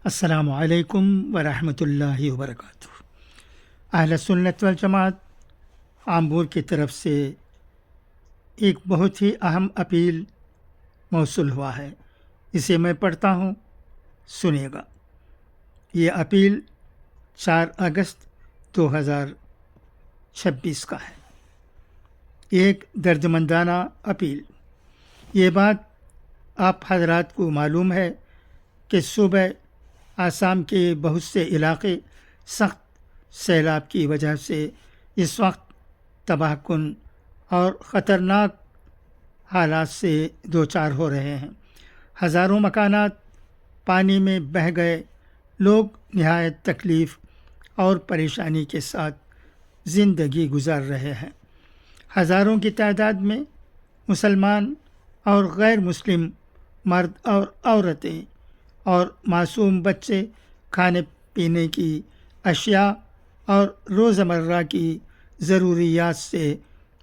السلام علیکم ورحمۃ اللہ وبرکاتہ۔ اہل سنت والجماعت آمبور کی طرف سے ایک بہت ہی اہم اپیل موصول ہوا ہے، اسے میں پڑھتا ہوں، سنیے گا۔ یہ اپیل 4 اگست 2026 کا ہے، ایک دردمندانہ اپیل۔ یہ بات آپ حضرات کو معلوم ہے کہ صوبہ آسام کے بہت سے علاقے سخت سیلاب کی وجہ سے اس وقت تباہ کن اور خطرناک حالات سے دوچار ہو رہے ہیں۔ ہزاروں مکانات پانی میں بہہ گئے، لوگ نہایت تکلیف اور پریشانی کے ساتھ زندگی گزار رہے ہیں۔ ہزاروں کی تعداد میں مسلمان اور غیر مسلم مرد اور عورتیں اور معصوم بچے کھانے پینے کی اشیاء اور روزمرہ کی ضروریات سے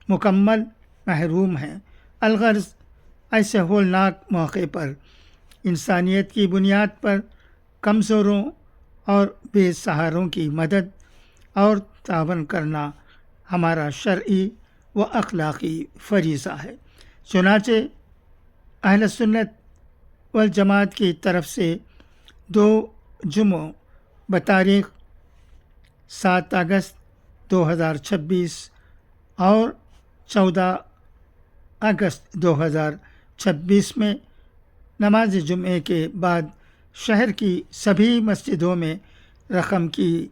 مکمل محروم ہیں۔ الغرض ایسے ہولناک موقع پر انسانیت کی بنیاد پر کمزوروں اور بے سہاروں کی مدد اور تعاون کرنا ہمارا شرعی و اخلاقی فریضہ ہے۔ چنانچہ اہل سنت والجماعت کی طرف سے 2 جمعوں بتاریخ 7 اگست 2026 اور 14 اگست 2026 میں نماز جمعے کے بعد شہر کی سبھی مسجدوں میں رقم کی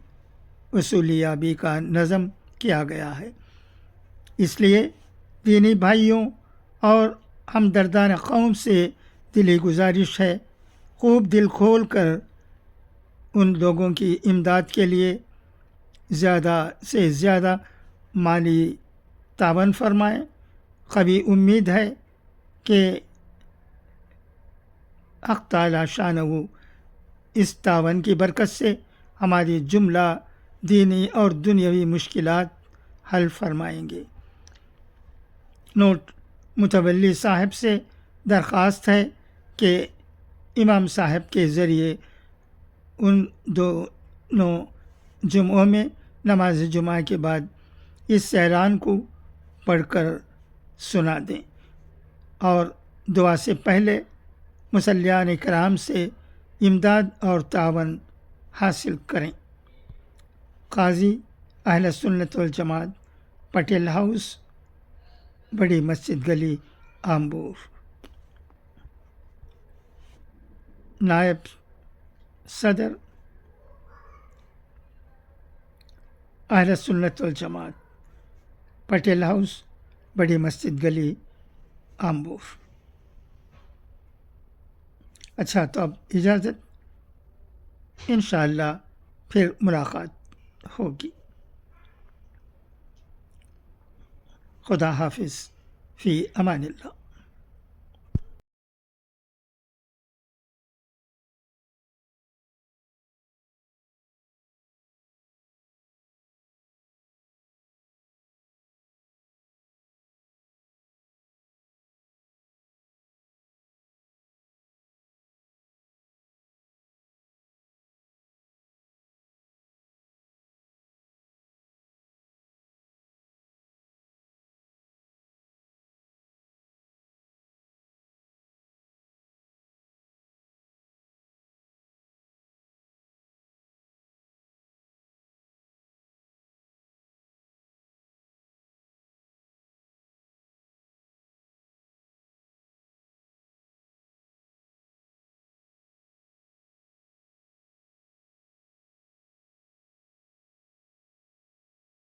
وصولیابی کا نظم کیا گیا ہے۔ اس لیے دینی بھائیوں اور ہمدردان قوم سے دلی گزارش ہے، خوب دل کھول کر ان لوگوں کی امداد کے لیے زیادہ سے زیادہ مالی تعاون فرمائیں۔ قوی امید ہے کہ حق تعالی شانہ اس تعاون کی برکت سے ہماری جملہ دینی اور دنیاوی مشکلات حل فرمائیں گے۔ نوٹ: متولی صاحب سے درخواست ہے کہ امام صاحب کے ذریعے ان 2 جمعوں میں نماز جمعہ کے بعد اس اعلان کو پڑھ کر سنا دیں اور دعا سے پہلے مصلیان کرام سے امداد اور تعاون حاصل کریں۔ قاضی اہل سنت والجماعت، پٹیل ہاؤس، بڑی مسجد گلی، آمبور۔ نائب صدر اہل سنت والجماعت، پٹیل ہاؤس، بڑی مسجد گلی، آمبور۔ اچھا، تو اب اجازت، انشاءاللہ پھر ملاقات ہوگی۔ خدا حافظ، فی امان اللہ۔